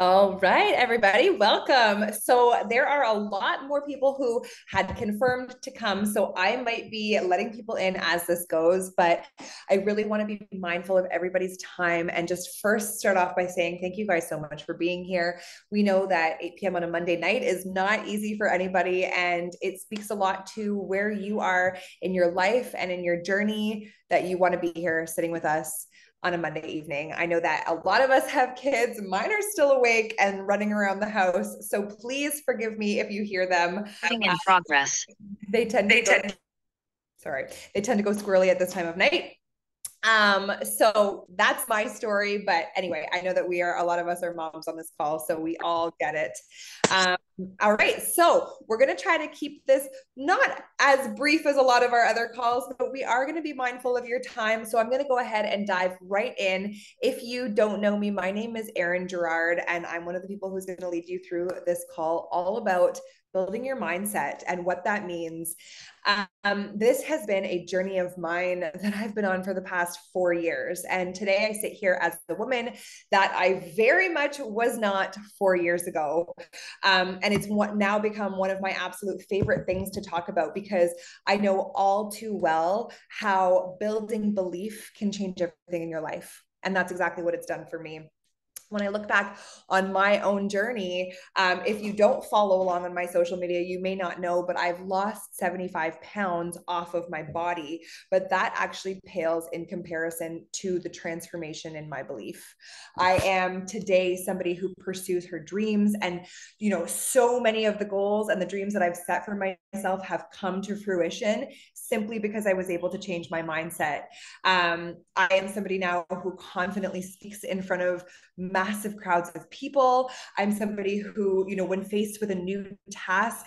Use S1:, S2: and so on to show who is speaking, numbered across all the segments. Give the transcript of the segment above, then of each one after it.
S1: All right, everybody, welcome. So, there are a lot more people who had confirmed to come. So, I might be letting people in as this goes, but I really want to be mindful of everybody's time and just first start off by saying thank you guys so much for being here. We know that 8 p.m. on a Monday night is not easy for anybody, and it speaks a lot to where you are in your life and in your journey that you want to be here sitting with us on a Monday evening. I know that a lot of us have kids. Mine are still awake and running around the house. So please forgive me if you hear them.
S2: Recording in progress.
S1: They tend to go, sorry, they tend to go squirrely at this time of night. So that's my story. But anyway, I know that a lot of us are moms on this call, so we all get it. Um, all right. So we're going to try to keep this not as brief as a lot of our other calls, but we are going to be mindful of your time. So I'm going to go ahead and dive right in. If you don't know me, my name is Erin Gerard, and I'm one of the people who's going to lead you through this call all about building your mindset and what that means. This has been a journey of mine that I've been on for the past 4 years. And today I sit here as the woman that I very much was not 4 years ago. And it's now become one of my absolute favorite things to talk about because I know all too well how building belief can change everything in your life. And that's exactly what it's done for me. When I look back on my own journey, if you don't follow along on my social media, you may not know, but I've lost 75 pounds off of my body. But that actually pales in comparison to the transformation in my belief. I am today somebody who pursues her dreams. And, so many of the goals and the dreams that I've set for myself have come to fruition simply because I was able to change my mindset. I am somebody now who confidently speaks in front of massive crowds of people. I'm somebody who, when faced with a new task,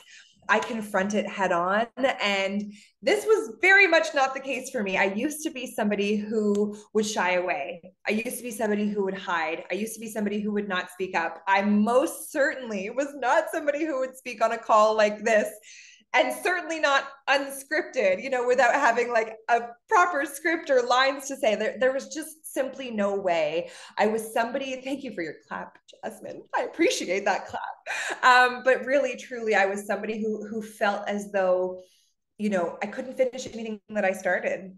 S1: I confront it head on. And this was very much not the case for me. I used to be somebody who would shy away. I used to be somebody who would hide. I used to be somebody who would not speak up. I most certainly was not somebody who would speak on a call like this, and certainly not unscripted, without having like a proper script or lines to say. There was just simply no way. I was somebody, thank you for your clap, Jasmine. I appreciate that clap. But really, truly, I was somebody who felt as though, I couldn't finish anything that I started.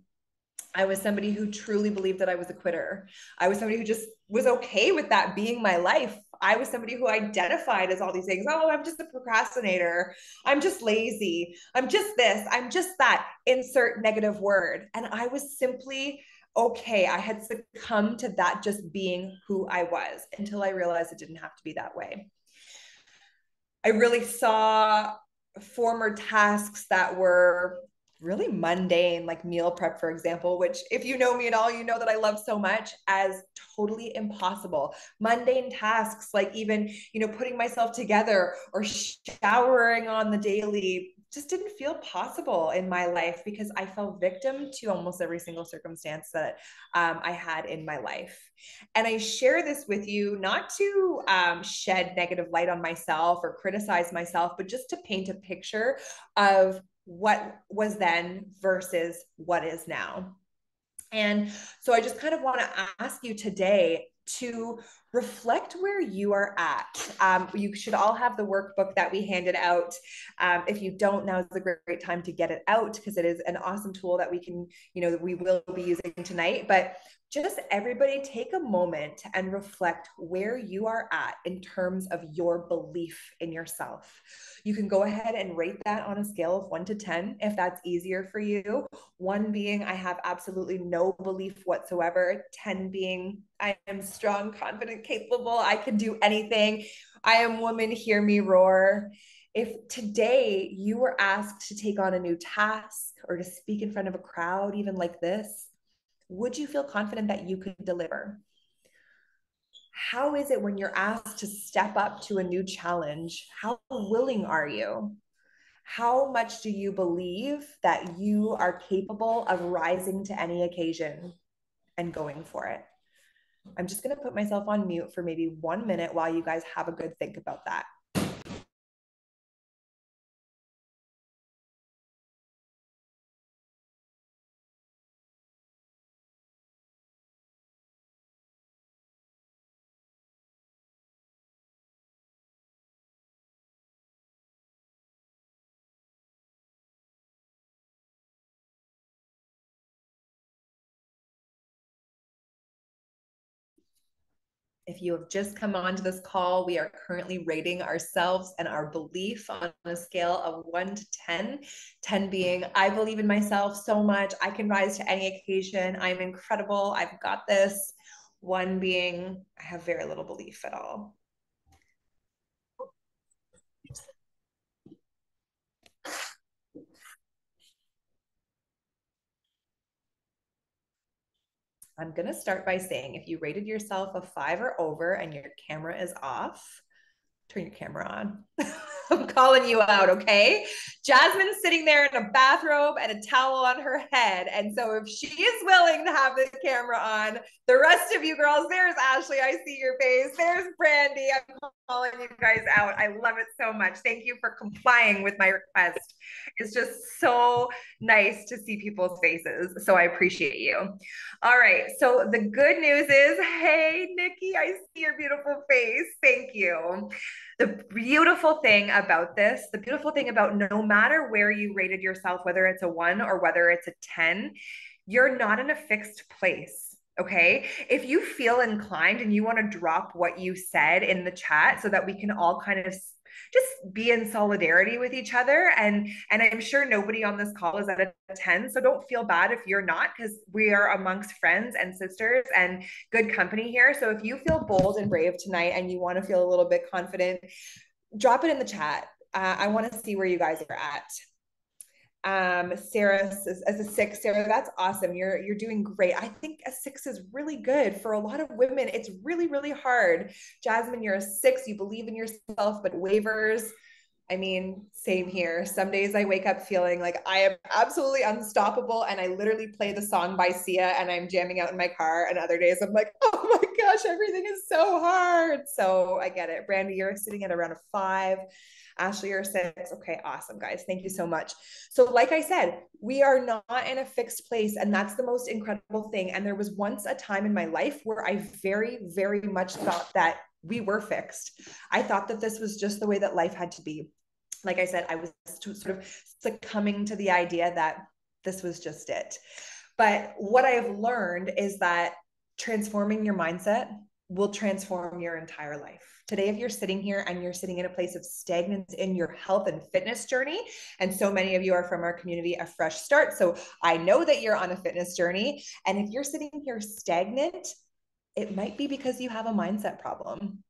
S1: I was somebody who truly believed that I was a quitter. I was somebody who just was okay with that being my life. I was somebody who identified as all these things. Oh, I'm just a procrastinator. I'm just lazy. I'm just this. I'm just that. Insert negative word. And I was simply okay. I had succumbed to that just being who I was until I realized it didn't have to be that way. I really saw former tasks that were really mundane, like meal prep, for example, which, if you know me at all, you know that I love so much, as totally impossible. Mundane tasks, like even, putting myself together or showering on the daily, just didn't feel possible in my life because I fell victim to almost every single circumstance that I had in my life. And I share this with you not to shed negative light on myself or criticize myself, but just to paint a picture of what was then versus what is now. And so I just kind of want to ask you today to reflect where you are at. You should all have the workbook that we handed out. If you don't, now is a great time to get it out because it is an awesome tool that we will be using tonight. But just everybody take a moment and reflect where you are at in terms of your belief in yourself. You can go ahead and rate that on a scale of 1 to 10 if that's easier for you. 1 being, I have absolutely no belief whatsoever. 10 being, I am strong, confident, capable. I can do anything. I am woman, hear me roar. If today you were asked to take on a new task or to speak in front of a crowd, even like this, would you feel confident that you could deliver? How is it when you're asked to step up to a new challenge? How willing are you? How much do you believe that you are capable of rising to any occasion and going for it? I'm just going to put myself on mute for maybe 1 minute while you guys have a good think about that. If you have just come onto this call, we are currently rating ourselves and our belief on a scale of 1 to 10. 10 being, I believe in myself so much. I can rise to any occasion. I'm incredible. I've got this. 1 being, I have very little belief at all. I'm going to start by saying if you rated yourself a 5 or over and your camera is off, turn your camera on. I'm calling you out, okay? Jasmine's sitting there in a bathrobe and a towel on her head. And so if she is willing to have the camera on, the rest of you girls, there's Ashley, I see your face. There's Brandy. I'm calling you guys out. I love it so much. Thank you for complying with my request. It's just so nice to see people's faces. So I appreciate you. All right. So the good news is, hey, Nikki, I see your beautiful face. Thank you. The beautiful thing about this, the beautiful thing about no matter where you rated yourself, whether it's a 1 or whether it's a 10, you're not in a fixed place. Okay. If you feel inclined and you want to drop what you said in the chat so that we can all kind of just be in solidarity with each other, and I'm sure nobody on this call is at a 10, so don't feel bad if you're not, because we are amongst friends and sisters and good company here. So if you feel bold and brave tonight and you want to feel a little bit confident, drop it in the chat. I want to see where you guys are at. Sarah as a 6. Sarah, that's awesome. You're doing great. I think a 6 is really good for a lot of women. It's really, really hard. Jasmine, you're a 6. You believe in yourself, but wavers. I mean, same here. Some days I wake up feeling like I am absolutely unstoppable, and I literally play the song by Sia and I'm jamming out in my car. And other days I'm like, oh my gosh, everything is so hard. So I get it. Brandy, you're sitting at around a 5. Ashley, you're a 6. Okay, awesome, guys. Thank you so much. So, like I said, we are not in a fixed place, and that's the most incredible thing. And there was once a time in my life where I very, very much thought that we were fixed. I thought that this was just the way that life had to be. Like I said, I was sort of succumbing to the idea that this was just it. But what I have learned is that transforming your mindset will transform your entire life. Today, if you're sitting here and you're sitting in a place of stagnance in your health and fitness journey, and so many of you are from our community, A Fresh Start, so I know that you're on a fitness journey, and if you're sitting here stagnant, it might be because you have a mindset problem.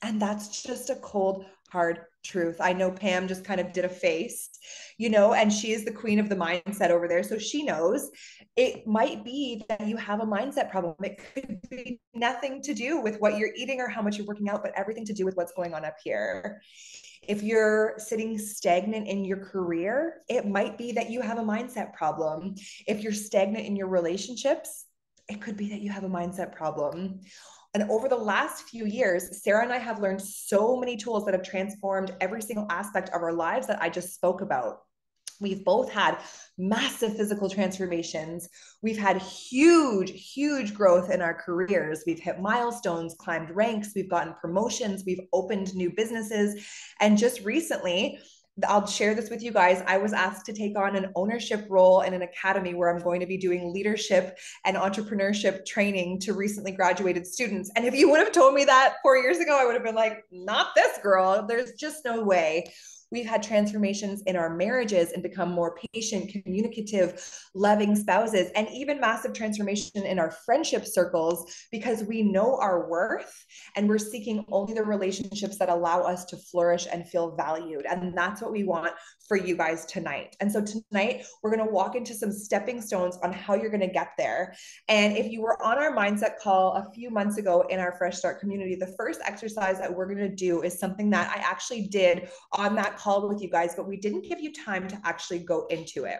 S1: And that's just a cold, hard truth. I know Pam just kind of did a face, and she is the queen of the mindset over there. So she knows it might be that you have a mindset problem. It could be nothing to do with what you're eating or how much you're working out, but everything to do with what's going on up here. If you're sitting stagnant in your career, it might be that you have a mindset problem. If you're stagnant in your relationships, it could be that you have a mindset problem. And over the last few years, Sarah and I have learned so many tools that have transformed every single aspect of our lives that I just spoke about. We've both had massive physical transformations. We've had huge, huge growth in our careers. We've hit milestones, climbed ranks, we've gotten promotions, we've opened new businesses. And just recently, I'll share this with you guys. I was asked to take on an ownership role in an academy where I'm going to be doing leadership and entrepreneurship training to recently graduated students. And if you would have told me that 4 years ago, I would have been like, not this girl. There's just no way. We've had transformations in our marriages and become more patient, communicative, loving spouses, and even massive transformation in our friendship circles because we know our worth and we're seeking only the relationships that allow us to flourish and feel valued. And that's what we want for you guys tonight. And so tonight, we're going to walk into some stepping stones on how you're going to get there. And if you were on our mindset call a few months ago in our Fresh Start community, the first exercise that we're going to do is something that I actually did on that call with you guys, but we didn't give you time to actually go into it.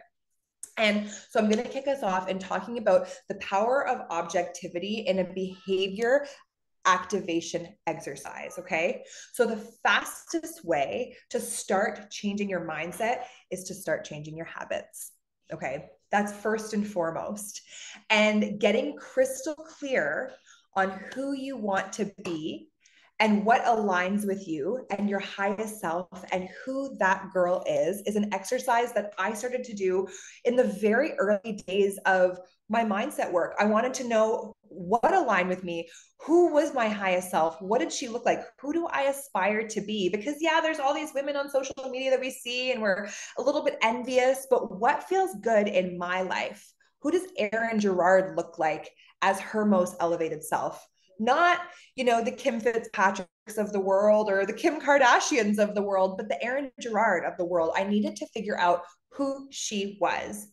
S1: And so I'm going to kick us off in talking about the power of objectivity in a behavior activation exercise. Okay. So the fastest way to start changing your mindset is to start changing your habits. Okay. That's first and foremost. And getting crystal clear on who you want to be and what aligns with you and your highest self and who that girl is an exercise that I started to do in the very early days of my mindset work. I wanted to know what aligned with me, who was my highest self, what did she look like, who do I aspire to be? Because yeah, there's all these women on social media that we see and we're a little bit envious, but what feels good in my life? Who does Erin Gerard look like as her most elevated self? Not, the Kim Fitzpatricks of the world or the Kim Kardashians of the world, but the Erin Gerard of the world. I needed to figure out who she was.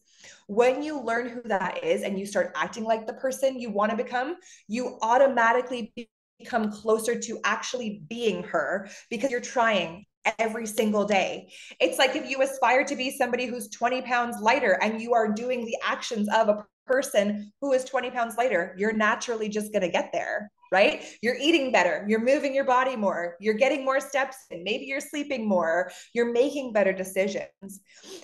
S1: When you learn who that is and you start acting like the person you want to become, you automatically become closer to actually being her because you're trying every single day. It's like if you aspire to be somebody who's 20 pounds lighter and you are doing the actions of a person who is 20 pounds lighter, you're naturally just going to get there, right? You're eating better, you're moving your body more, you're getting more steps in, maybe you're sleeping more, you're making better decisions.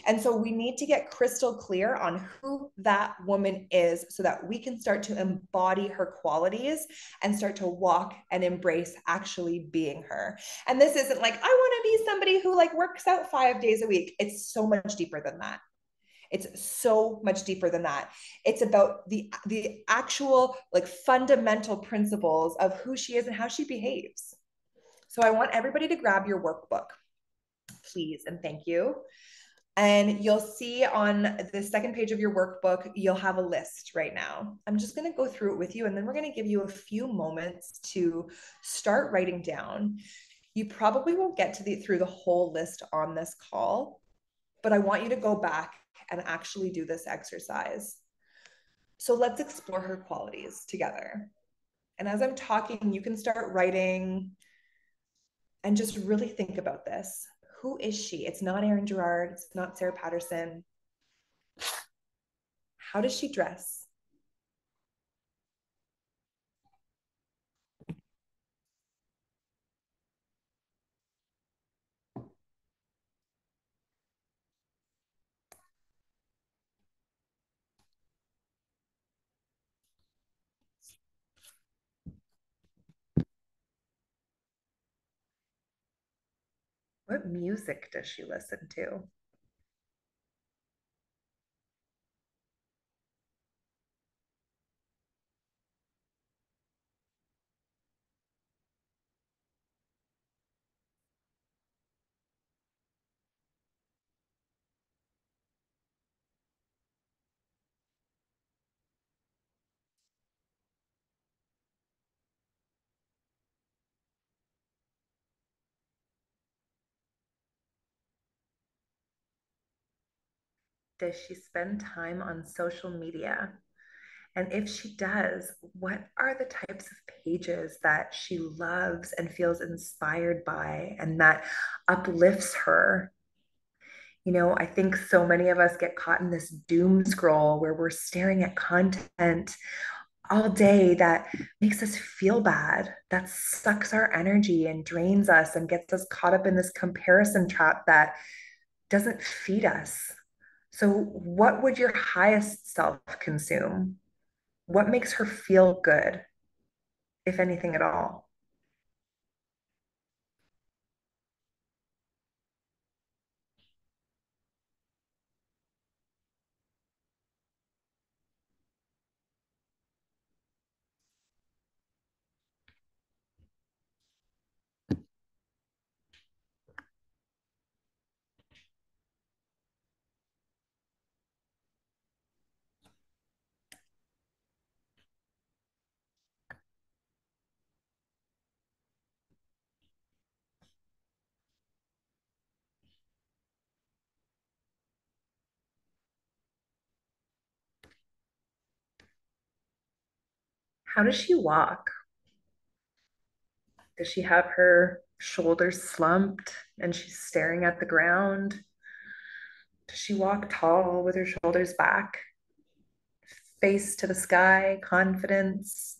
S1: And so we need to get crystal clear on who that woman is so that we can start to embody her qualities and start to walk and embrace actually being her. And this isn't like, I want to be somebody who like works out 5 days a week. It's so much deeper than that. It's so much deeper than that. It's about the actual like fundamental principles of who she is and how she behaves. So I want everybody to grab your workbook, please, and thank you. And you'll see on the second page of your workbook, you'll have a list right now. I'm just going to go through it with you, and then we're going to give you a few moments to start writing down. You probably won't get through the whole list on this call, but I want you to go back and actually do this exercise. So let's explore her qualities together. And as I'm talking, you can start writing and just really think about this. Who is she? It's not Erin Gerard. It's not Sarah Patterson. How does she dress? What music does she listen to? Does she spend time on social media? And if she does, what are the types of pages that she loves and feels inspired by and that uplifts her? I think so many of us get caught in this doom scroll where we're staring at content all day that makes us feel bad, that sucks our energy and drains us and gets us caught up in this comparison trap that doesn't feed us. So, what would your highest self consume? What makes her feel good, if anything at all? How does she walk? Does she have her shoulders slumped and she's staring at the ground? Does she walk tall with her shoulders back, face to the sky, confidence?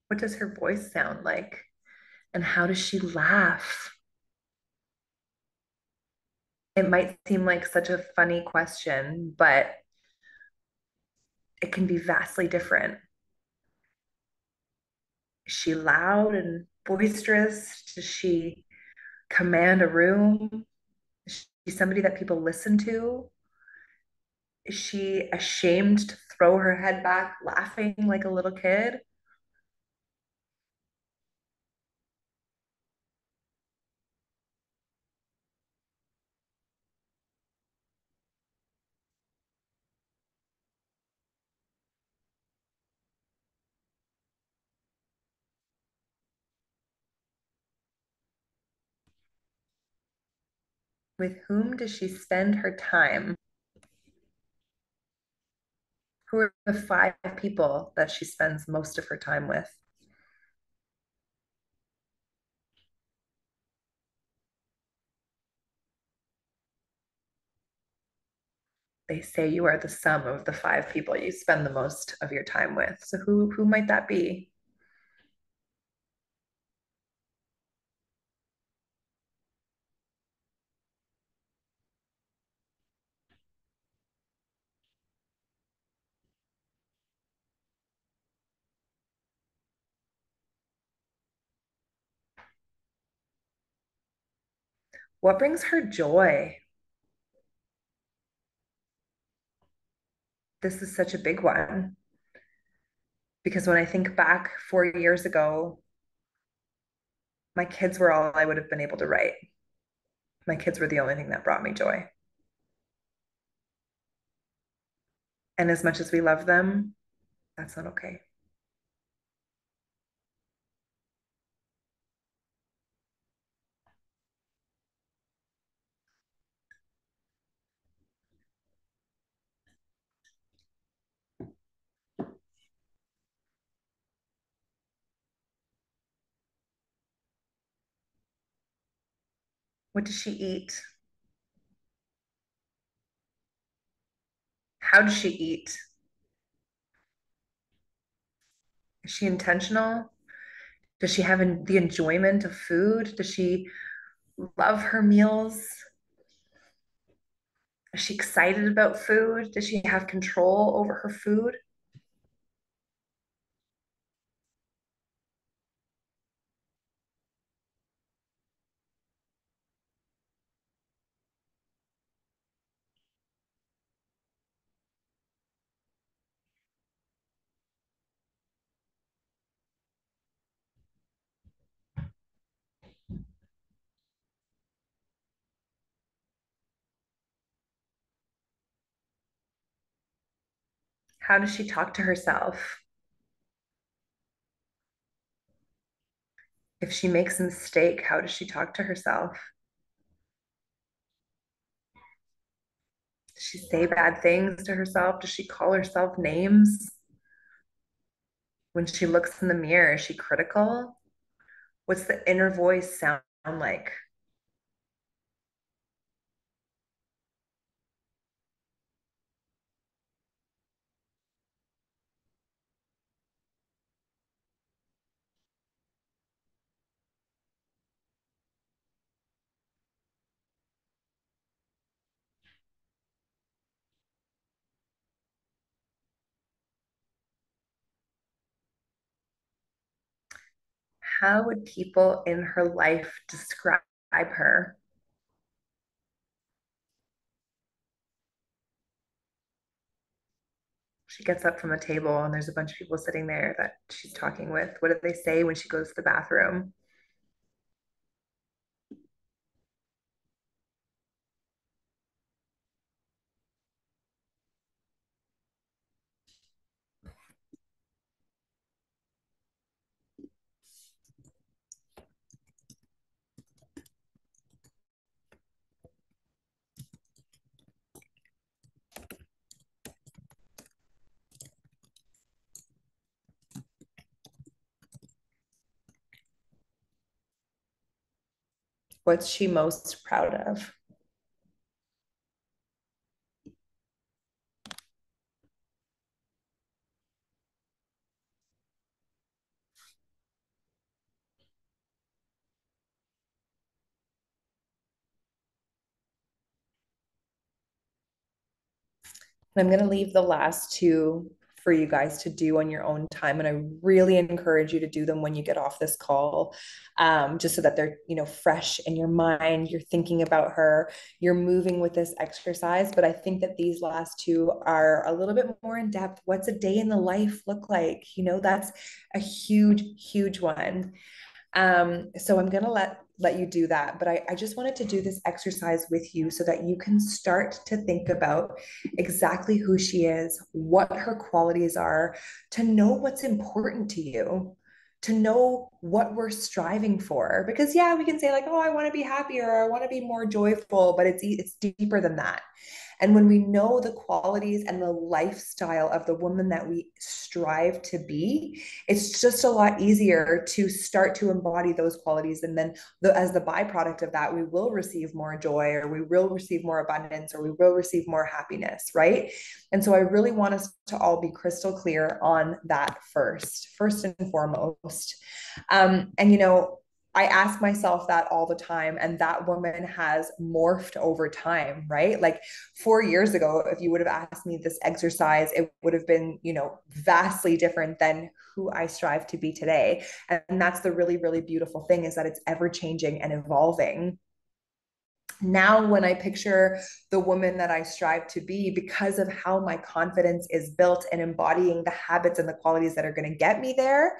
S1: What does her voice sound like? And how does she laugh? It might seem like such a funny question, but it can be vastly different. Is she loud and boisterous? Does she command a room? Is she somebody that people listen to? Is she ashamed to throw her head back, laughing like a little kid? With whom does she spend her time? Who are the five people that she spends most of her time with? They say you are the sum of the five people you spend the most of your time with. So who might that be? What brings her joy? This is such a big one because when I think back 4 years ago, my kids were all I would have been able to write. My kids were the only thing that brought me joy. And as much as we love them, that's not okay. What does she eat? How does she eat? Is she intentional? Does she have the enjoyment of food? Does she love her meals? Is she excited about food? Does she have control over her food? How does she talk to herself? If she makes a mistake, how does she talk to herself? Does she say bad things to herself? Does she call herself names? When she looks in the mirror, is she critical? What's the inner voice sound like? How would people in her life describe her? She gets up from a table and there's a bunch of people sitting there that she's talking with. What do they say when she goes to the bathroom? What's she most proud of? And I'm going to leave the last two for you guys to do on your own time. And I really encourage you to do them when you get off this call, just so that they're, fresh in your mind. You're thinking about her, you're moving with this exercise. But I think that these last two are a little bit more in depth. What's a day in the life look like? That's a huge, huge one. So I'm gonna let you do that, but I just wanted to do this exercise with you so that you can start to think about exactly who she is, what her qualities are, to know what's important to you, to know what we're striving for. Because yeah, we can say like, oh, I want to be happier, or I want to be more joyful, but it's deeper than that. And when we know the qualities and the lifestyle of the woman that we strive to be, it's just a lot easier to start to embody those qualities. And then as the byproduct of that, we will receive more joy, or we will receive more abundance, or we will receive more happiness, right? And so I really want us to all be crystal clear on that first and foremost. And I ask myself that all the time, and that woman has morphed over time, right? Like 4 years ago, if you would have asked me this exercise, it would have been, vastly different than who I strive to be today. And that's the really, really beautiful thing, is that it's ever changing and evolving. Now, when I picture the woman that I strive to be, because of how my confidence is built and embodying the habits and the qualities that are going to get me there,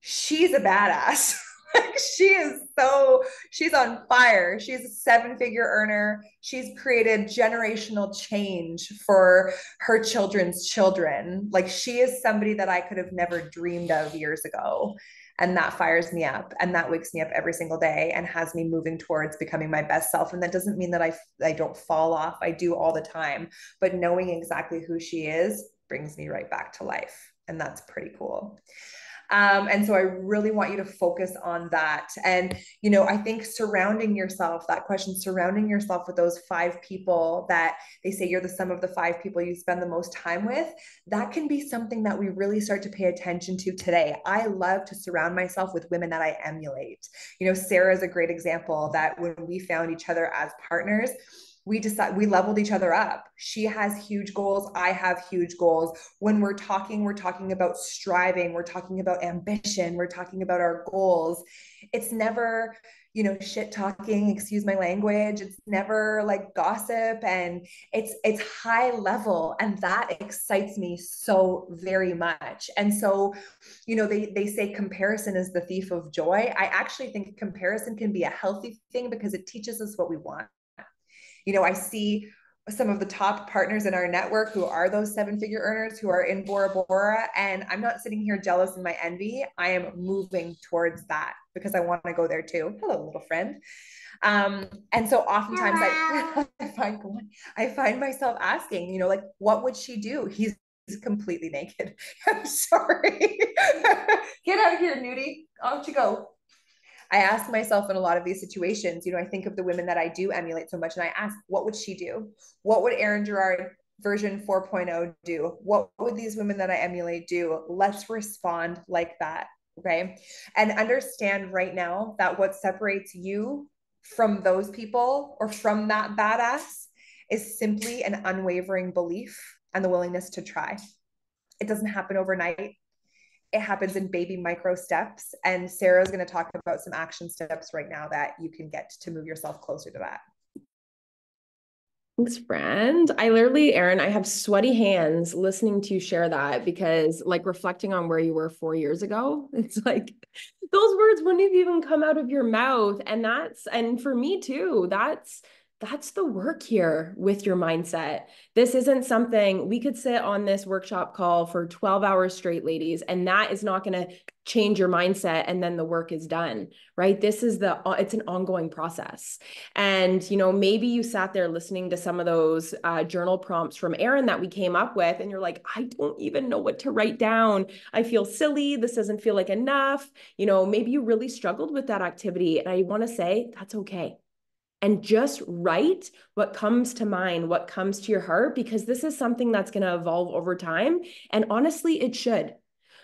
S1: she's a badass. Like she's on fire. She's a seven-figure earner. She's created generational change for her children's children. Like she is somebody that I could have never dreamed of years ago. And that fires me up, and that wakes me up every single day and has me moving towards becoming my best self. And that doesn't mean that I don't fall off. I do all the time, but knowing exactly who she is brings me right back to life. And that's pretty cool. And so I really want you to focus on that. And, I think surrounding yourself, that question, surrounding yourself with those 5 people that they say you're the sum of the 5 people you spend the most time with, that can be something that we really start to pay attention to today. I love to surround myself with women that I emulate. Sarah is a great example that when we found each other as partners, we leveled each other up. She has huge goals. I have huge goals. When we're talking about striving. We're talking about ambition. We're talking about our goals. It's never, shit talking, excuse my language. It's never like gossip, and it's high level. And that excites me so very much. And so, they say comparison is the thief of joy. I actually think comparison can be a healthy thing, because it teaches us what we want. I see some of the top partners in our network who are those 7-figure earners who are in Bora Bora. And I'm not sitting here jealous in my envy. I am moving towards that because I want to go there too. Hello, little friend. And so oftentimes I find myself asking, like, what would she do? He's completely naked. I'm sorry. Get out of here, Nudie. Off you go. I ask myself in a lot of these situations, I think of the women that I do emulate so much, and I ask, what would she do? What would Erin Gerard version 4.0 do? What would these women that I emulate do? Let's respond like that. Okay. And understand right now that what separates you from those people or from that badass is simply an unwavering belief and the willingness to try. It doesn't happen overnight. It happens in baby micro steps. And Sarah's going to talk about some action steps right now that you can get to move yourself closer to that.
S2: Thanks, friend. Erin, I have sweaty hands listening to you share that, because like reflecting on where you were 4 years ago, it's like those words wouldn't have even come out of your mouth. And for me too, that's the work here with your mindset. This isn't something we could sit on this workshop call for 12 hours straight, ladies, and that is not going to change your mindset and then the work is done, right? It's an ongoing process. And, maybe you sat there listening to some of those journal prompts from Erin that we came up with, and you're like, I don't even know what to write down. I feel silly. This doesn't feel like enough. Maybe you really struggled with that activity. And I want to say that's okay. And just write what comes to mind, what comes to your heart, because this is something that's going to evolve over time. And honestly, it should.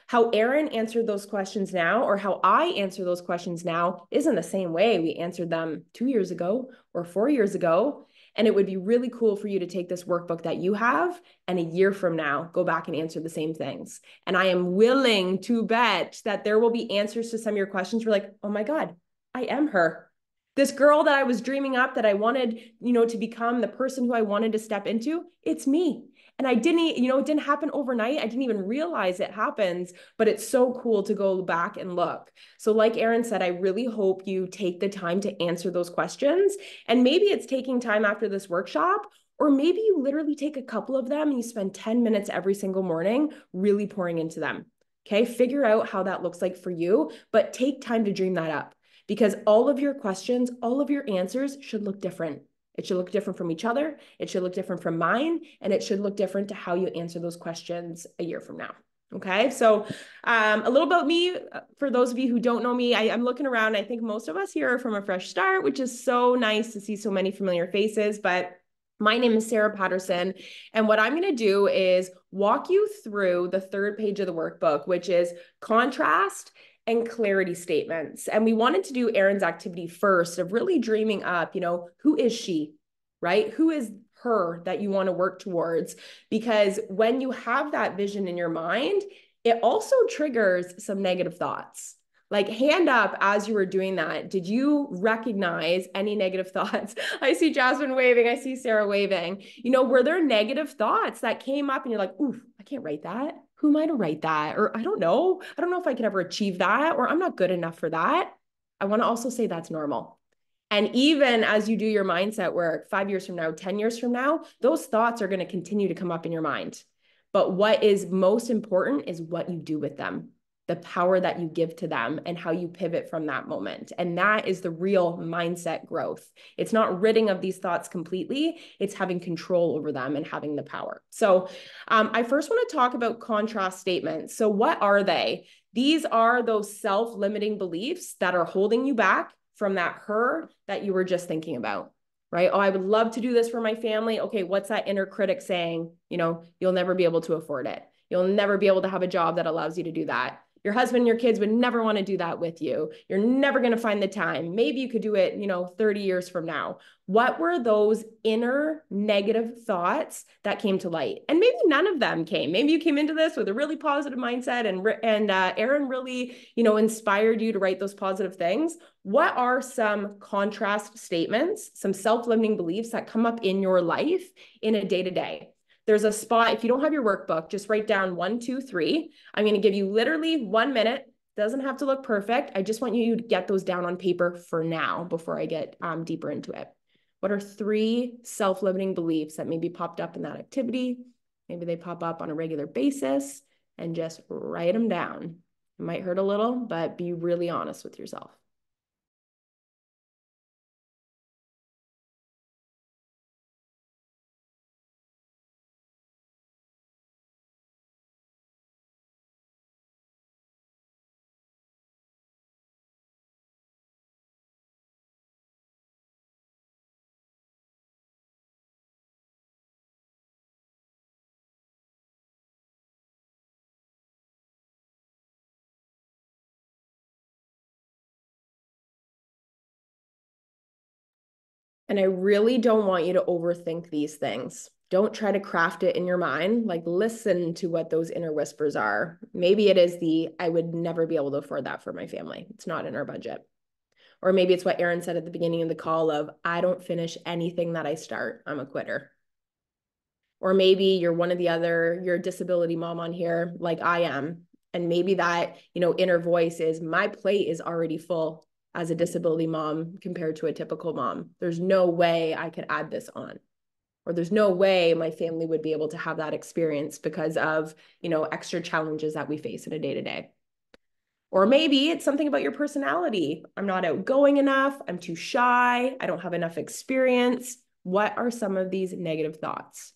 S2: How Erin answered those questions now, or how I answer those questions now, isn't the same way we answered them 2 years ago or 4 years ago. And it would be really cool for you to take this workbook that you have and a year from now, go back and answer the same things. And I am willing to bet that there will be answers to some of your questions. You're like, oh my God, I am her. This girl that I was dreaming up that I wanted, to become the person who I wanted to step into, it's me. And I didn't, it didn't happen overnight. I didn't even realize it happens, but it's so cool to go back and look. So like Erin said, I really hope you take the time to answer those questions. And maybe it's taking time after this workshop, or maybe you literally take a couple of them and you spend 10 minutes every single morning really pouring into them. Okay, figure out how that looks like for you, but take time to dream that up, because all of your questions, all of your answers should look different. It should look different from each other. It should look different from mine. And it should look different to how you answer those questions a year from now. Okay, so a little about me. For those of you who don't know me, I'm looking around. I think most of us here are from a fresh start, which is so nice to see so many familiar faces. But my name is Sarah Patterson. And what I'm going to do is walk you through the third page of the workbook, which is contrast and clarity statements. And we wanted to do Erin's activity first of really dreaming up, who is she, right? Who is her that you want to work towards? Because when you have that vision in your mind, it also triggers some negative thoughts. Like, hand up as you were doing that. Did you recognize any negative thoughts? I see Jasmine waving. I see Sarah waving. Were there negative thoughts that came up and you're like, ooh, I can't write that. Who am I to write that? Or I don't know. I don't know if I could ever achieve that, or I'm not good enough for that. I want to also say that's normal. And even as you do your mindset work 5 years from now, 10 years from now, those thoughts are going to continue to come up in your mind. But what is most important is what you do with them, the power that you give to them, and how you pivot from that moment. And that is the real mindset growth. It's not ridding of these thoughts completely. It's having control over them and having the power. So I first want to talk about contrast statements. So what are they? These are those self-limiting beliefs that are holding you back from that her that you were just thinking about, right? Oh, I would love to do this for my family. Okay, what's that inner critic saying? You'll never be able to afford it. You'll never be able to have a job that allows you to do that. Your husband and your kids would never want to do that with you. You're never going to find the time. Maybe you could do it, 30 years from now. What were those inner negative thoughts that came to light? And maybe none of them came. Maybe you came into this with a really positive mindset, and Erin really, inspired you to write those positive things. What are some contrast statements, some self-limiting beliefs that come up in your life in a day-to-day? There's a spot, if you don't have your workbook, just write down 1, 2, 3. I'm going to give you literally 1 minute. Doesn't have to look perfect. I just want you to get those down on paper for now before I get deeper into it. What are 3 self-limiting beliefs that maybe popped up in that activity? Maybe they pop up on a regular basis, and just write them down. It might hurt a little, but be really honest with yourself. And I really don't want you to overthink these things. Don't try to craft it in your mind. Like, listen to what those inner whispers are. Maybe it is I would never be able to afford that for my family. It's not in our budget. Or maybe it's what Erin said at the beginning of the call of, I don't finish anything that I start. I'm a quitter. Or maybe you're you're a disability mom on here like I am. And maybe that, inner voice is, my plate is already full as a disability mom compared to a typical mom. There's no way I could add this on. Or there's no way my family would be able to have that experience because of, extra challenges that we face in a day-to-day. Or maybe it's something about your personality. I'm not outgoing enough. I'm too shy. I don't have enough experience. What are some of these negative thoughts?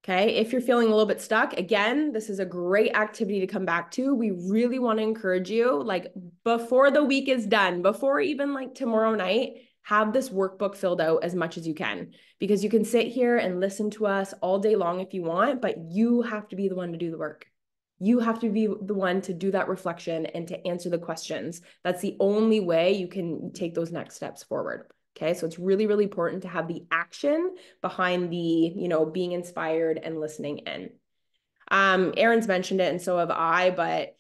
S2: Okay, if you're feeling a little bit stuck, again, this is a great activity to come back to. We really want to encourage you, like, before the week is done, before even like tomorrow night, have this workbook filled out as much as you can, because you can sit here and listen to us all day long if you want, but you have to be the one to do the work. You have to be the one to do that reflection and to answer the questions. That's the only way you can take those next steps forward. Okay, so it's really, really important to have the action behind the, being inspired and listening in. Erin's mentioned it, and so have I, but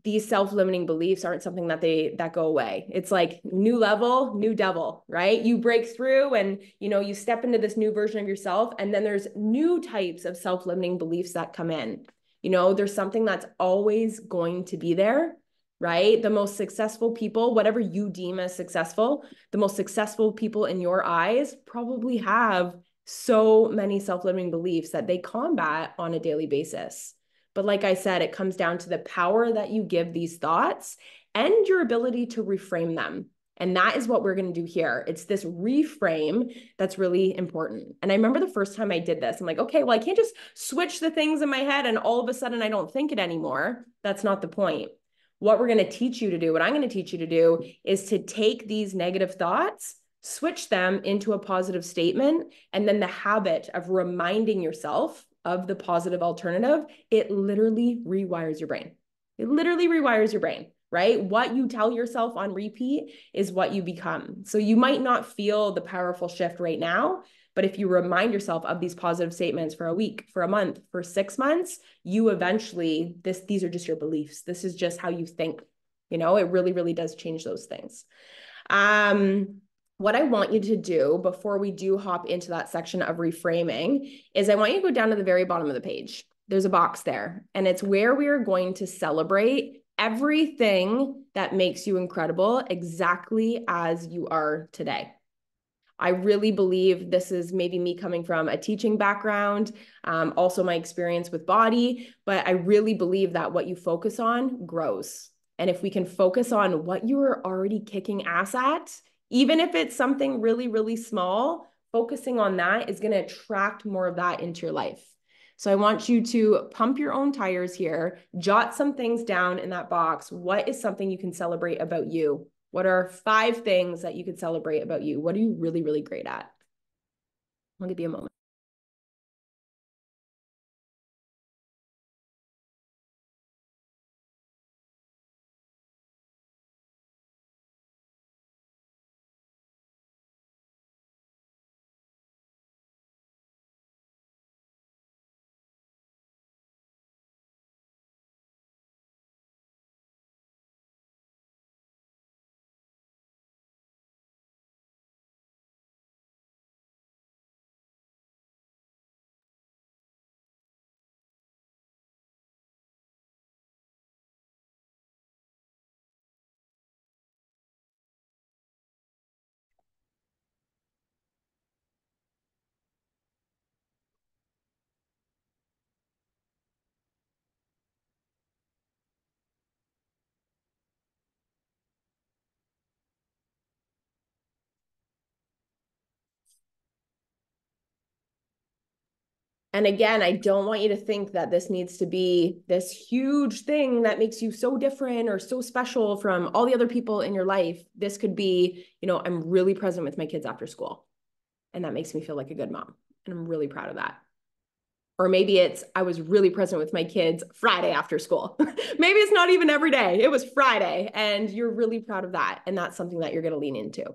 S2: these self-limiting beliefs aren't something that go away. It's like new level, new devil, right? You break through and you step into this new version of yourself, and then there's new types of self-limiting beliefs that come in. There's something that's always going to be there, right? The most successful people, whatever you deem as successful, the most successful people in your eyes probably have so many self-limiting beliefs that they combat on a daily basis. But like I said, it comes down to the power that you give these thoughts and your ability to reframe them. And that is what we're going to do here. It's this reframe that's really important. And I remember the first time I did this, I'm like, okay, well, I can't just switch the things in my head and all of a sudden I don't think it anymore. That's not the point. What we're going to teach you to do, what I'm going to teach you to do, is to take these negative thoughts, switch them into a positive statement, and then the habit of reminding yourself of the positive alternative, it literally rewires your brain. It literally rewires your brain, right? What you tell yourself on repeat is what you become. So you might not feel the powerful shift right now, but if you remind yourself of these positive statements for a week, for a month, for 6 months, you eventually, these are just your beliefs. This is just how you think. It really, really does change those things. What I want you to do before we do hop into that section of reframing is I want you to go down to the very bottom of the page. There's a box there, and it's where we are going to celebrate everything that makes you incredible exactly as you are today. I really believe this is maybe me coming from a teaching background, also my experience with body, but I really believe that what you focus on grows. And if we can focus on what you are already kicking ass at, even if it's something really, really small, focusing on that is going to attract more of that into your life. So I want you to pump your own tires here, jot some things down in that box. What is something you can celebrate about you? What are 5 things that you could celebrate about you? What are you really, really great at? I'll give you a moment. And again, I don't want you to think that this needs to be this huge thing that makes you so different or so special from all the other people in your life. This could be, I'm really present with my kids after school, and that makes me feel like a good mom. And I'm really proud of that. Or maybe it's, I was really present with my kids Friday after school. Maybe it's not even every day. It was Friday, and you're really proud of that. And that's something that you're going to lean into.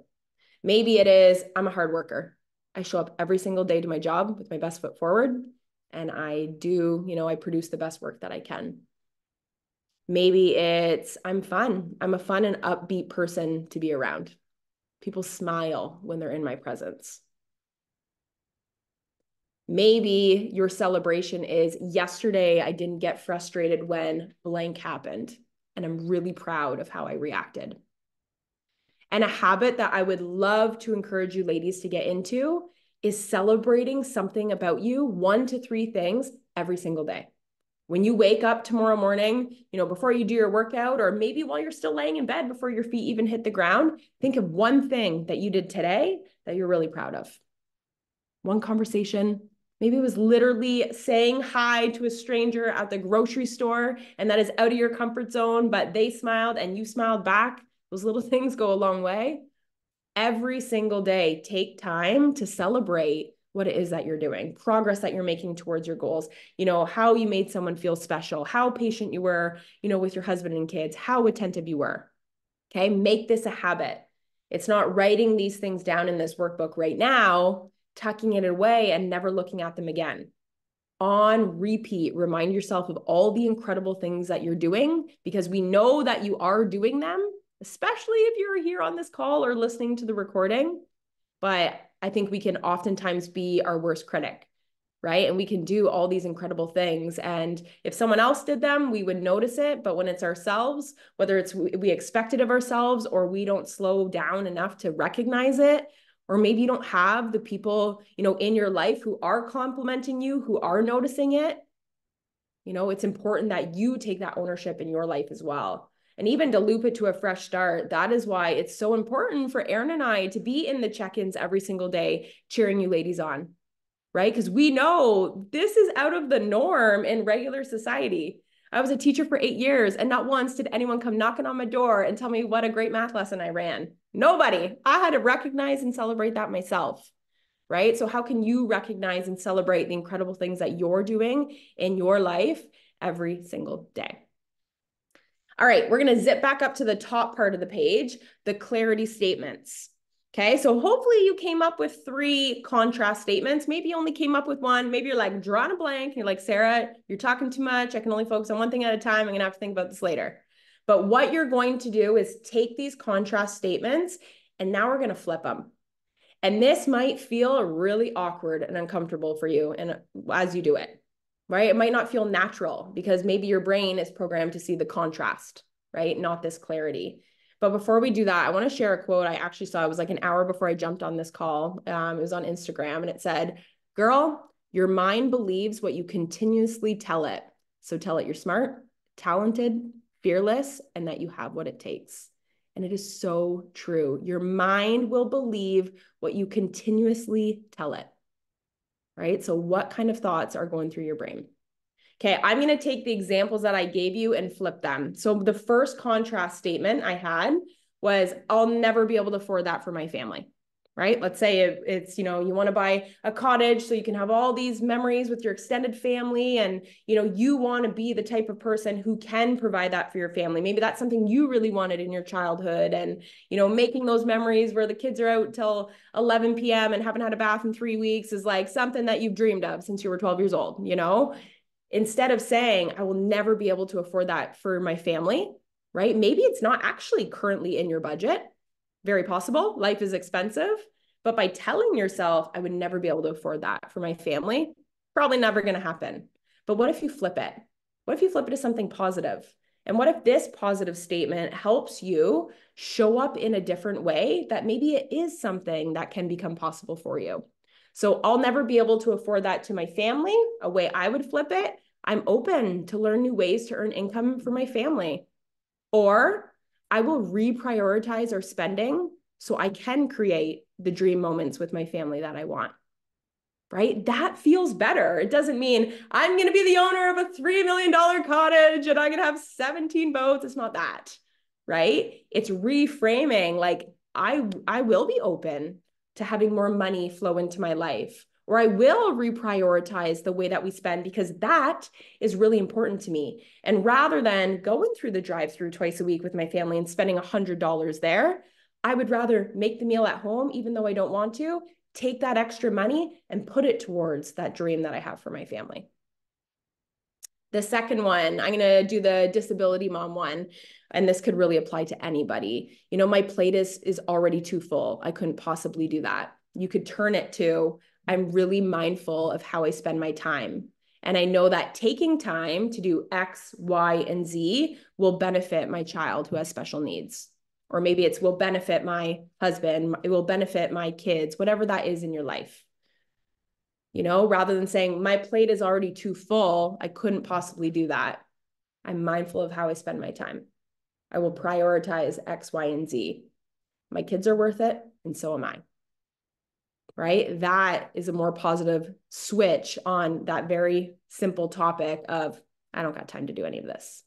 S2: Maybe it is, I'm a hard worker. I show up every single day to my job with my best foot forward, and I do, I produce the best work that I can. Maybe it's, I'm fun. I'm a fun and upbeat person to be around. People smile when they're in my presence. Maybe your celebration is, yesterday I didn't get frustrated when blank happened, and I'm really proud of how I reacted. And a habit that I would love to encourage you ladies to get into is celebrating something about you, 1 to 3 things every single day. When you wake up tomorrow morning, before you do your workout, or maybe while you're still laying in bed before your feet even hit the ground, think of one thing that you did today that you're really proud of. One conversation. Maybe it was literally saying hi to a stranger at the grocery store, and that is out of your comfort zone, but they smiled and you smiled back. Those little things go a long way. Every single day, take time to celebrate what it is that you're doing, progress that you're making towards your goals, how you made someone feel special, how patient you were, with your husband and kids, how attentive you were. Okay, make this a habit. It's not writing these things down in this workbook right now, tucking it away and never looking at them again. On repeat, remind yourself of all the incredible things that you're doing, because we know that you are doing them, especially if you're here on this call or listening to the recording. But I think we can oftentimes be our worst critic, right? And we can do all these incredible things. And if someone else did them, we would notice it. But when it's ourselves, whether it's we expect it of ourselves or we don't slow down enough to recognize it, or maybe you don't have the people, in your life who are complimenting you, who are noticing it, it's important that you take that ownership in your life as well. And even to loop it to a fresh start, that is why it's so important for Erin and I to be in the check-ins every single day, cheering you ladies on, right? Because we know this is out of the norm in regular society. I was a teacher for 8 years, and not once did anyone come knocking on my door and tell me what a great math lesson I ran. Nobody. I had to recognize and celebrate that myself, right? So how can you recognize and celebrate the incredible things that you're doing in your life every single day? All right, we're going to zip back up to the top part of the page, the clarity statements. Okay, so hopefully you came up with 3 contrast statements. Maybe you only came up with one. Maybe you're like drawing a blank. You're like, Sarah, you're talking too much. I can only focus on one thing at a time. I'm going to have to think about this later. But what you're going to do is take these contrast statements, and now we're going to flip them. And this might feel really awkward and uncomfortable for you and as you do it, right? It might not feel natural because maybe your brain is programmed to see the contrast, right? Not this clarity. But before we do that, I want to share a quote I actually saw. It was like an hour before I jumped on this call. It was on Instagram, and it said, "Girl, your mind believes what you continuously tell it. So tell it you're smart, talented, fearless, and that you have what it takes." And it is so true. Your mind will believe what you continuously tell it, right? So what kind of thoughts are going through your brain? Okay, I'm going to take the examples that I gave you and flip them. So the first contrast statement I had was, I'll never be able to afford that for my family, right? Let's say it's, you want to buy a cottage so you can have all these memories with your extended family, and, you want to be the type of person who can provide that for your family. Maybe that's something you really wanted in your childhood, and, making those memories where the kids are out till 11 p.m. and haven't had a bath in 3 weeks is like something that you've dreamed of since you were 12 years old, Instead of saying, I will never be able to afford that for my family, right? Maybe it's not actually currently in your budget. Very possible. Life is expensive. But by telling yourself, I would never be able to afford that for my family, probably never going to happen. But what if you flip it? What if you flip it to something positive? And what if this positive statement helps you show up in a different way that maybe it is something that can become possible for you? So I'll never be able to afford that to my family. A way I would flip it, I'm open to learn new ways to earn income for my family. Or I will reprioritize our spending so I can create the dream moments with my family that I want, right? That feels better. It doesn't mean I'm going to be the owner of a $3 million cottage and I'm going to have 17 boats. It's not that, right? It's reframing, like I will be open to having more money flow into my life, or I will reprioritize the way that we spend because that is really important to me. And rather than going through the drive-through twice a week with my family and spending $100 there, I would rather make the meal at home, even though I don't want to, take that extra money and put it towards that dream that I have for my family. The second one, I'm going to do the disability mom one, and this could really apply to anybody. My plate is already too full. I couldn't possibly do that. You could turn it to, I'm really mindful of how I spend my time. And I know that taking time to do X, Y, and Z will benefit my child who has special needs. Or maybe it's will benefit my husband, it will benefit my kids, whatever that is in your life. Rather than saying my plate is already too full, I couldn't possibly do that. I'm mindful of how I spend my time. I will prioritize X, Y, and Z. My kids are worth it, and so am I. Right? That is a more positive switch on that very simple topic of, I don't got time to do any of this.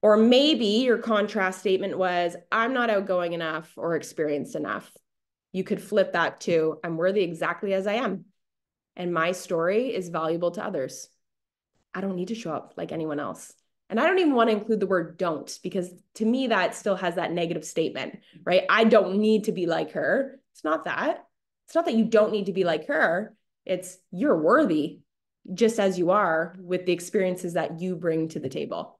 S2: Or maybe your contrast statement was, I'm not outgoing enough or experienced enough. You could flip that to, I'm worthy exactly as I am. And my story is valuable to others. I don't need to show up like anyone else. And I don't even want to include the word don't, because to me, that still has that negative statement, right? I don't need to be like her. It's not that. It's not that you don't need to be like her. It's you're worthy just as you are with the experiences that you bring to the table.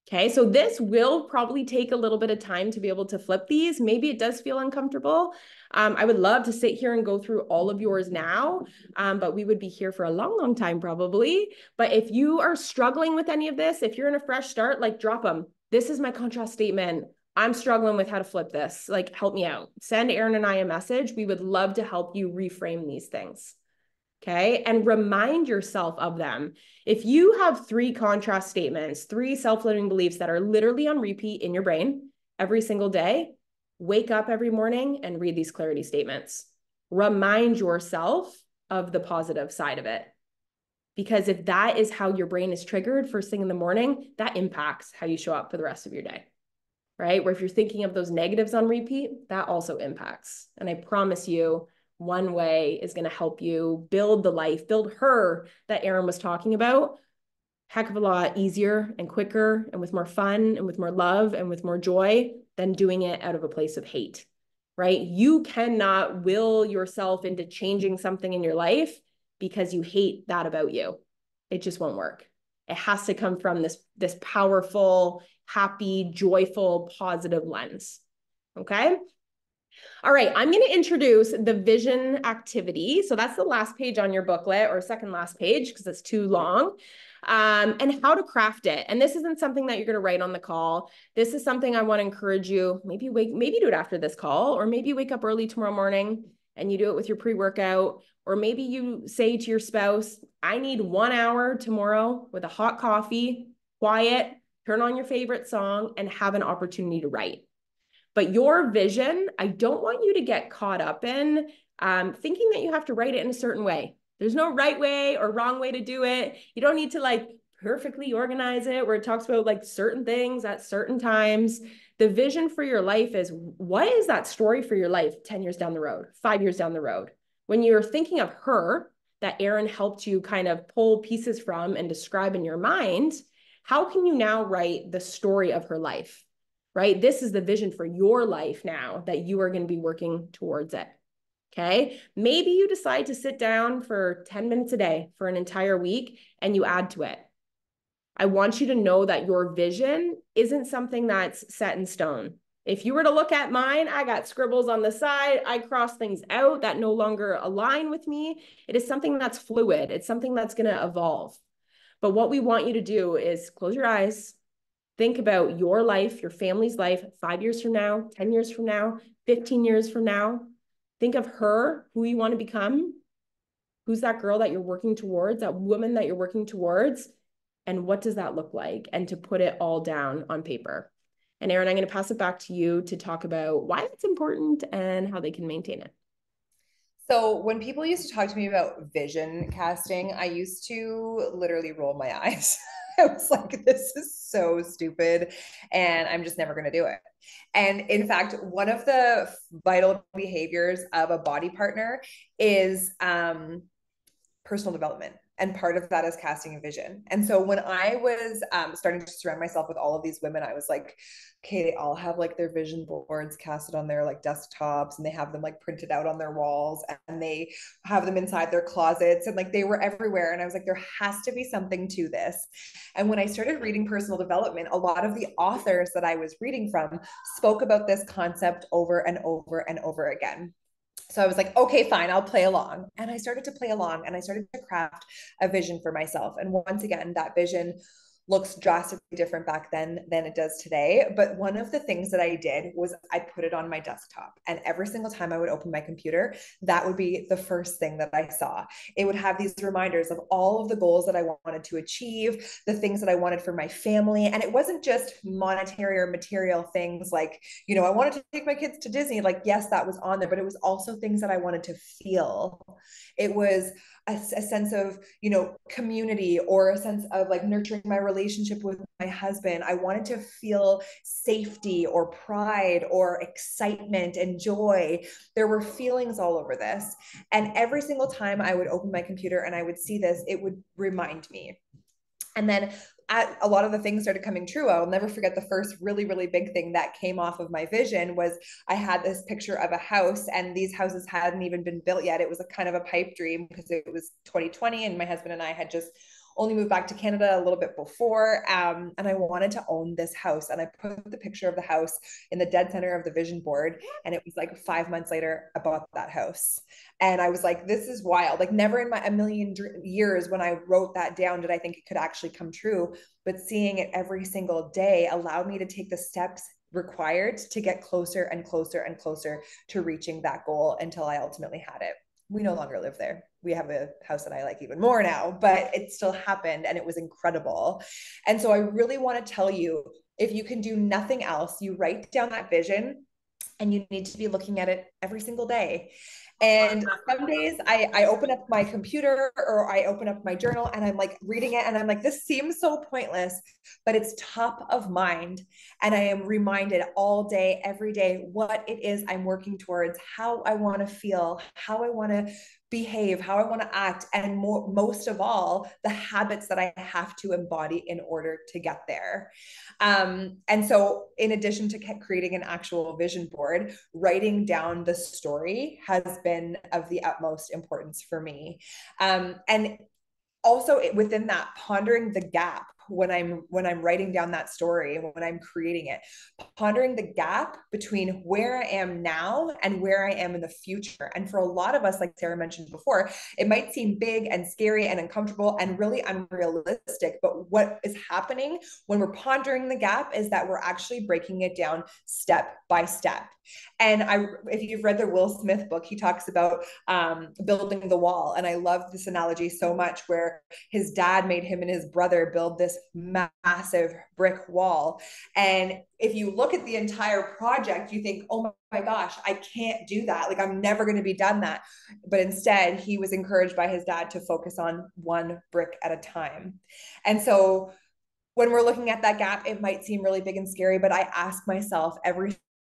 S2: Okay, so this will probably take a little bit of time to be able to flip these. Maybe it does feel uncomfortable. I would love to sit here and go through all of yours now, but we would be here for a long, long time probably. But if you are struggling with any of this, if you're in a fresh start, like drop them. This is my contrast statement. I'm struggling with how to flip this. Like, help me out. Send Erin and I a message. We would love to help you reframe these things. Okay. And remind yourself of them. If you have 3 contrast statements, 3 self-limiting beliefs that are literally on repeat in your brain every single day, wake up every morning and read these clarity statements. Remind yourself of the positive side of it. Because if that is how your brain is triggered first thing in the morning, that impacts how you show up for the rest of your day. Right? Where if you're thinking of those negatives on repeat, that also impacts. And I promise you, one way is going to help you build the life, build her that Erin was talking about, heck of a lot easier and quicker and with more fun and with more love and with more joy than doing it out of a place of hate, right? You cannot will yourself into changing something in your life because you hate that about you. It just won't work. It has to come from this powerful, happy, joyful, positive lens. Okay. All right, I'm going to introduce the vision activity. So that's the last page on your booklet, or second last page because it's too long, and how to craft it. And this isn't something that you're going to write on the call. This is something I want to encourage you, maybe do it after this call, or maybe wake up early tomorrow morning and you do it with your pre-workout, or maybe you say to your spouse, I need 1 hour tomorrow with a hot coffee, quiet, turn on your favorite song, and have an opportunity to write. But your vision, I don't want you to get caught up in thinking that you have to write it in a certain way. There's no right way or wrong way to do it. You don't need to like perfectly organize it where it talks about like certain things at certain times. The vision for your life is, what is that story for your life 10 years down the road, 5 years down the road? When you're thinking of her that Erin helped you kind of pull pieces from and describe in your mind, how can you now write the story of her life? Right? This is the vision for your life now that you are going to be working towards it. Okay. Maybe you decide to sit down for 10 minutes a day for an entire week and you add to it. I want you to know that your vision isn't something that's set in stone. If you were to look at mine, I got scribbles on the side. I cross things out that no longer align with me. It is something that's fluid. It's something that's going to evolve. But what we want you to do is close your eyes. Think about your life, your family's life, 5 years from now, 10 years from now, 15 years from now. Think of her, who you want to become. Who's that girl that you're working towards, that woman that you're working towards? And what does that look like? And to put it all down on paper. And Erin, I'm going to pass it back to you to talk about why it's important and how they can maintain it.
S1: So when people used to talk to me about vision casting, I used to literally roll my eyes. I was like, this is so stupid, and I'm just never going to do it. And in fact, one of the vital behaviors of a body partner is personal development. And part of that is casting a vision. And so when I was starting to surround myself with all of these women, I was like, okay, they all have like their vision boards casted on their like desktops, and they have them like printed out on their walls, and they have them inside their closets, and like they were everywhere. And I was like, there has to be something to this. And when I started reading personal development, a lot of the authors that I was reading from spoke about this concept over and over and over again. So I was like, okay, fine, I'll play along. And I started to play along, and I started to craft a vision for myself. And once again, that vision looks drastically different back then than it does today. But one of the things that I did was I put it on my desktop. And every single time I would open my computer, that would be the first thing that I saw. It would have these reminders of all of the goals that I wanted to achieve, the things that I wanted for my family. And it wasn't just monetary or material things like, you know, I wanted to take my kids to Disney. Like, yes, that was on there, but it was also things that I wanted to feel. It was a sense of, you know, community, or a sense of like nurturing my relationship with my husband. I wanted to feel safety or pride or excitement and joy. There were feelings all over this. And every single time I would open my computer and I would see this, it would remind me. And then a lot of the things started coming true. I'll never forget the first really, really big thing that came off of my vision was I had this picture of a house, and these houses hadn't even been built yet. It was a kind of a pipe dream because it was 2020 and my husband and I had just only moved back to Canada a little bit before. And I wanted to own this house. And I put the picture of the house in the dead center of the vision board. And it was like 5 months later, I bought that house. And I was like, this is wild. Like, never in a million years when I wrote that down did I think it could actually come true. But seeing it every single day allowed me to take the steps required to get closer and closer and closer to reaching that goal until I ultimately had it. We no longer live there. We have a house that I like even more now, but it still happened and it was incredible. And so I really want to tell you, if you can do nothing else, you write down that vision and you need to be looking at it every single day. And some days I open up my computer or I open up my journal and I'm like reading it and I'm like, this seems so pointless, but it's top of mind. And I am reminded all day, every day, what it is I'm working towards, how I want to feel, how I want to behave, how I want to act, and most of all, the habits that I have to embody in order to get there. And so, in addition to creating an actual vision board, writing down the story has been of the utmost importance for me. And also within that, pondering the gap when I'm writing down that story, when I'm creating it, pondering the gap between where I am now and where I am in the future. And for a lot of us, like Sarah mentioned before, it might seem big and scary and uncomfortable and really unrealistic. But what is happening when we're pondering the gap is that we're actually breaking it down step by step. And if you've read the Will Smith book, he talks about building the wall. And I love this analogy so much, where his dad made him and his brother build this massive brick wall. And if you look at the entire project, you think, oh my gosh, I can't do that. Like, I'm never going to be done that. But instead, he was encouraged by his dad to focus on one brick at a time. And so when we're looking at that gap, it might seem really big and scary, but I ask myself every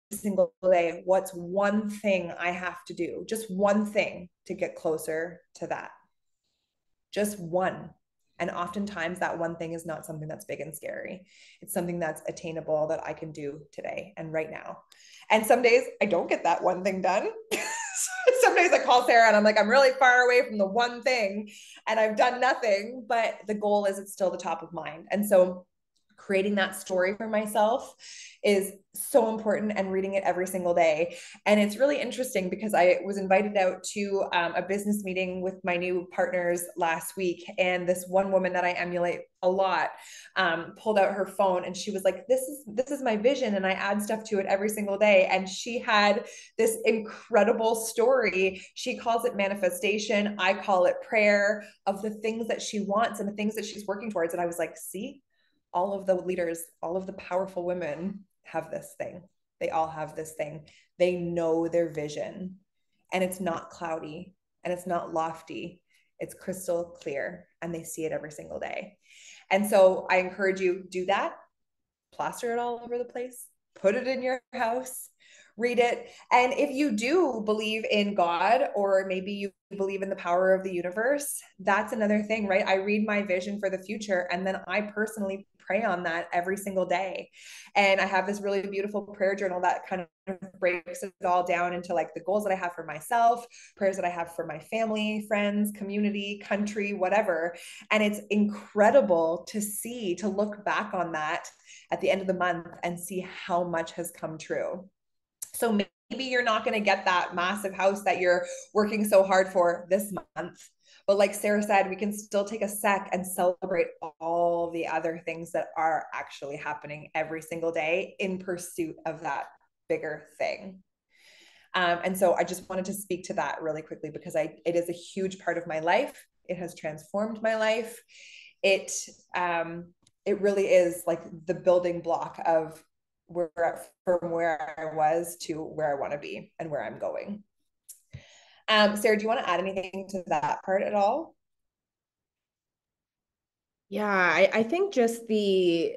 S1: single day, what's one thing I have to do? Just one thing to get closer to that. Just one. And oftentimes that one thing is not something that's big and scary. It's something that's attainable that I can do today and right now. And some days I don't get that one thing done. Some days I call Sarah and I'm like, I'm really far away from the one thing and I've done nothing, but the goal is it's still the top of mind. And so creating that story for myself is so important, and reading it every single day. And it's really interesting because I was invited out to a business meeting with my new partners last week. And this one woman that I emulate a lot pulled out her phone and she was like, this is my vision. And I add stuff to it every single day. And she had this incredible story. She calls it manifestation. I call it prayer, of the things that she wants and the things that she's working towards. And I was like, see, all of the leaders, all of the powerful women have this thing. They all have this thing. They know their vision, and it's not cloudy and it's not lofty. It's crystal clear, and they see it every single day. And so I encourage you, do that, plaster it all over the place, put it in your house, read it. And if you do believe in God, or maybe you believe in the power of the universe, that's another thing, right? I read my vision for the future, and then I personally pray on that every single day. And I have this really beautiful prayer journal that kind of breaks it all down into like the goals that I have for myself, prayers that I have for my family, friends, community, country, whatever. And it's incredible to see, to look back on that at the end of the month and see how much has come true. So maybe you're not going to get that massive house that you're working so hard for this month. But like Sarah said, we can still take a sec and celebrate all the other things that are actually happening every single day in pursuit of that bigger thing. And so I just wanted to speak to that really quickly because it is a huge part of my life. It has transformed my life. It really is like the building block of from where I was to where I want to be and where I'm going. Sarah, do you want to add anything to that part at all?
S2: Yeah, I think just the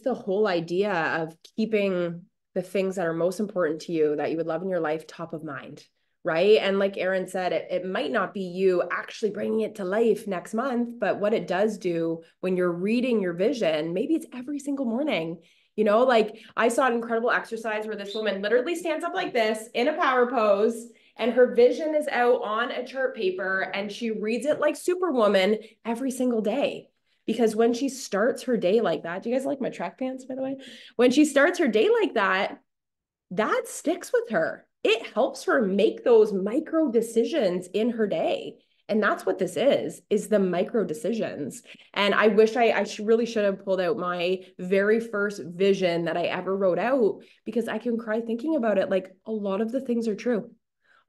S2: whole idea of keeping the things that are most important to you that you would love in your life top of mind, right? And like Erin said, it might not be you actually bringing it to life next month, but what it does do when you're reading your vision, maybe it's every single morning. You know, like I saw an incredible exercise where this woman literally stands up like this in a power pose, and her vision is out on a chart paper, and she reads it like Superwoman every single day. Because when she starts her day like that, do you guys like my track pants, by the way? When she starts her day like that, that sticks with her. It helps her make those micro decisions in her day. And that's what this is the micro decisions. And I wish I really should have pulled out my very first vision that I ever wrote out, because I can cry thinking about it. Like, a lot of the things are true.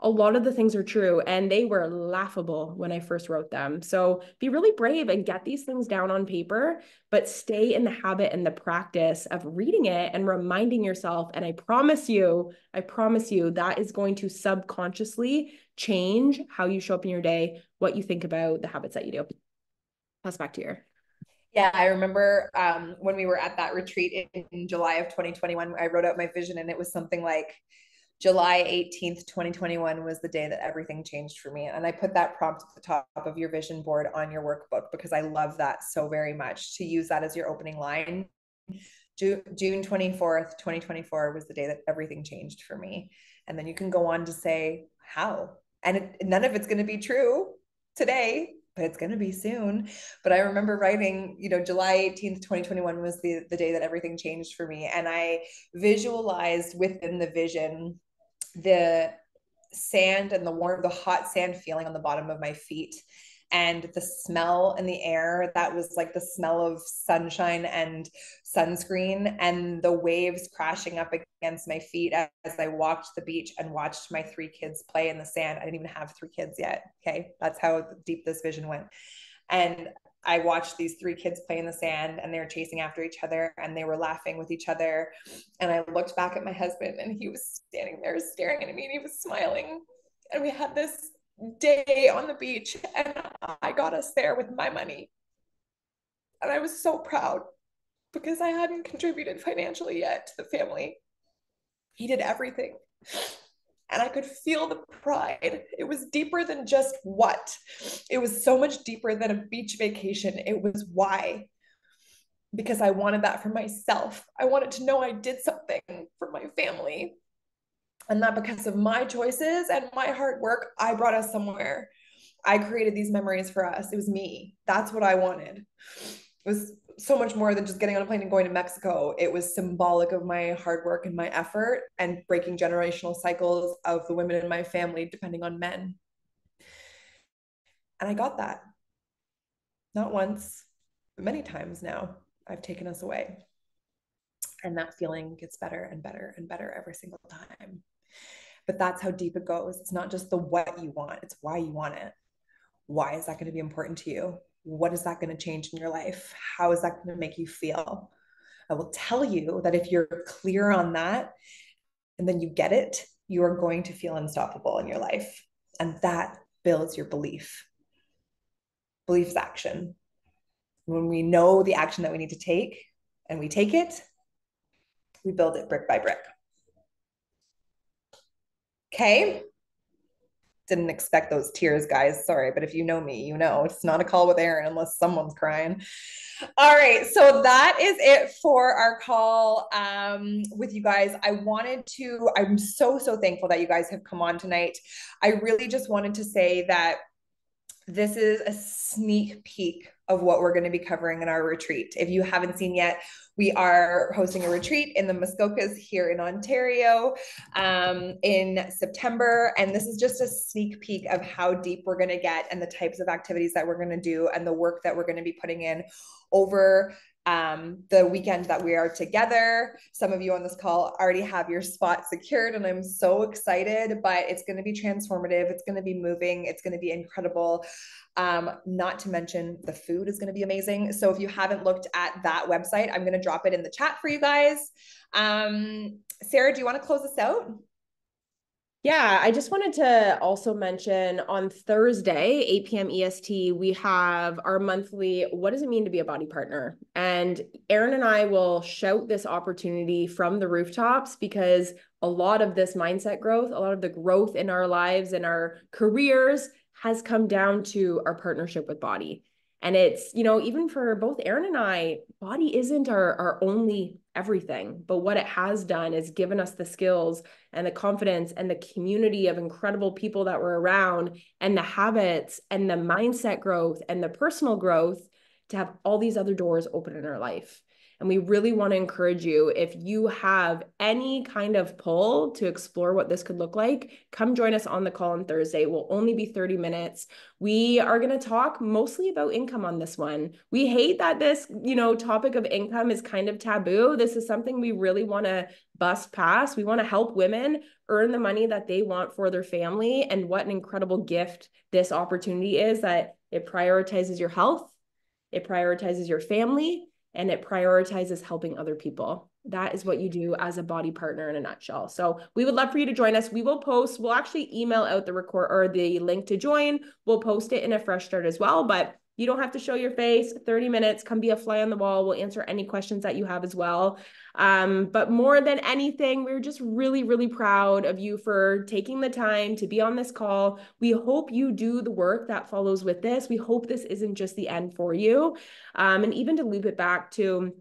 S2: A lot of the things are true, and they were laughable when I first wrote them. So be really brave and get these things down on paper, but stay in the habit and the practice of reading it and reminding yourself. And I promise you, that is going to subconsciously change how you show up in your day, what you think about, the habits that you do. Pass back to you.
S1: Yeah, I remember when we were at that retreat in July of 2021, I wrote out my vision, and it was something like July 18th, 2021 was the day that everything changed for me. And I put that prompt at the top of your vision board on your workbook because I love that so very much, to use that as your opening line. June 24th, 2024 was the day that everything changed for me. And then you can go on to say how. And none of it's going to be true today, but it's going to be soon. But I remember writing, July 18th, 2021 was the day that everything changed for me. And I visualized within the vision the sand and the hot sand feeling on the bottom of my feet, and the smell in the air that was like the smell of sunshine and sunscreen, and the waves crashing up against my feet as I walked the beach and watched my 3 kids play in the sand. I didn't even have 3 kids yet. Okay. That's how deep this vision went. And I watched these 3 kids play in the sand, and they were chasing after each other, and they were laughing with each other. And I looked back at my husband, and he was standing there staring at me, and he was smiling. And we had this day on the beach, and I got us there with my money. And I was so proud because I hadn't contributed financially yet to the family. He did everything. And I could feel the pride. It was deeper than just what. It was so much deeper than a beach vacation. It was why. Because I wanted that for myself. I wanted to know I did something for my family. And that because of my choices and my hard work, I brought us somewhere. I created these memories for us. It was me. That's what I wanted. It was so much more than just getting on a plane and going to Mexico. It was symbolic of my hard work and my effort, and breaking generational cycles of the women in my family depending on men. And I got that. Not once, but many times now. I've taken us away. And that feeling gets better and better and better every single time. But that's how deep it goes. It's not just the what you want, it's why you want it. Why is that going to be important to you? What is that going to change in your life? How is that going to make you feel? I will tell you that if you're clear on that and then you get it, you are going to feel unstoppable in your life. And that builds your belief. Belief is action. When we know the action that we need to take and we take it, we build it brick by brick. Okay. Didn't expect those tears, guys. Sorry, but if you know me, you know it's not a call with Erin unless someone's crying. All right, so that is it for our call with you guys. I'm so thankful that you guys have come on tonight. I really just wanted to say that this is a sneak peek of what we're going to be covering in our retreat. If you haven't seen yet, we are hosting a retreat in the Muskokas here in Ontario in September. And this is just a sneak peek of how deep we're going to get, and the types of activities that we're going to do, and the work that we're going to be putting in over the weekend that we are together. Some of you on this call already have your spot secured, and I'm so excited, but it's going to be transformative. It's going to be moving. It's going to be incredible. Not to mention the food is going to be amazing. So if you haven't looked at that website, I'm going to drop it in the chat for you guys. Sarah, do you want to close us out?
S2: Yeah, I just wanted to also mention on Thursday, 8 p.m. EST, we have our monthly What Does It Mean to Be a Body Partner? And Erin and I will shout this opportunity from the rooftops, because a lot of this mindset growth, a lot of the growth in our lives and our careers has come down to our partnership with body. And it's, you know, even for both Erin and I, body isn't our only everything, but what it has done is given us the skills and the confidence and the community of incredible people that we're around, and the habits and the mindset growth and the personal growth to have all these other doors open in our life. And we really want to encourage you, if you have any kind of pull to explore what this could look like, come join us on the call on Thursday. It will only be 30 minutes. We are going to talk mostly about income on this one. We hate that this, you know, topic of income is kind of taboo. This is something we really want to bust past. We want to help women earn the money that they want for their family. And what an incredible gift this opportunity is, that it prioritizes your health, it prioritizes your family, and it prioritizes helping other people. That is what you do as a body partner in a nutshell. So we would love for you to join us. We will post, we'll actually email out the record or the link to join. We'll post it in a fresh start as well, but you don't have to show your face. 30 minutes, come be a fly on the wall. We'll answer any questions that you have as well. But more than anything, we're just really, really proud of you for taking the time to be on this call. We hope you do the work that follows with this. We hope this isn't just the end for you. And even to loop it back to,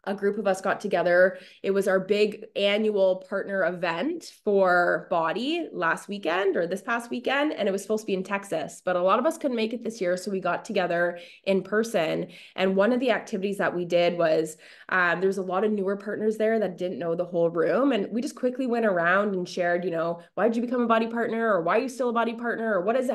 S2: a group of us got together. It was our big annual partner event for Body last weekend, or this past weekend, and it was supposed to be in Texas, but a lot of us couldn't make it this year, so we got together in person. And one of the activities that we did was there was a lot of newer partners there that didn't know the whole room, and we just quickly went around and shared, you know, why did you become a body partner, or why are you still a body partner, or what has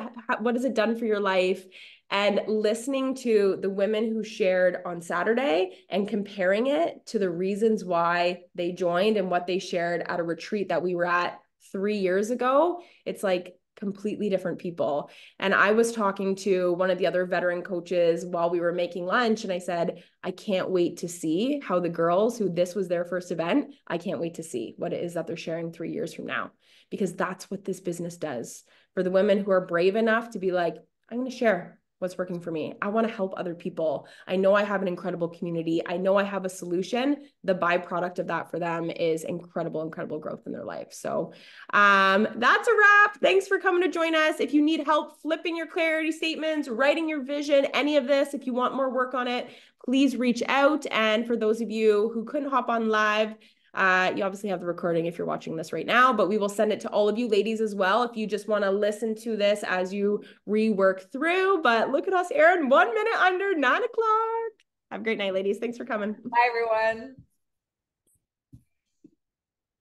S2: it done for your life? And listening to the women who shared on Saturday and comparing it to the reasons why they joined and what they shared at a retreat that we were at 3 years ago, it's like completely different people. And I was talking to one of the other veteran coaches while we were making lunch, and I said, I can't wait to see how the girls who this was their first event, I can't wait to see what it is that they're sharing 3 years from now, because that's what this business does. For the women who are brave enough to be like, I'm going to share what's working for me. I want to help other people. I know I have an incredible community. I know I have a solution. The byproduct of that for them is incredible, incredible growth in their life. So that's a wrap. Thanks for coming to join us. If you need help flipping your clarity statements, writing your vision, any of this, if you want more work on it, please reach out. And for those of you who couldn't hop on live, you obviously have the recording if you're watching this right now, but we will send it to all of you ladies as well if you just want to listen to this as you rework through. But look at us, Erin, 1 minute under 9 o'clock. Have a great night, ladies. Thanks for coming.
S1: Bye, everyone.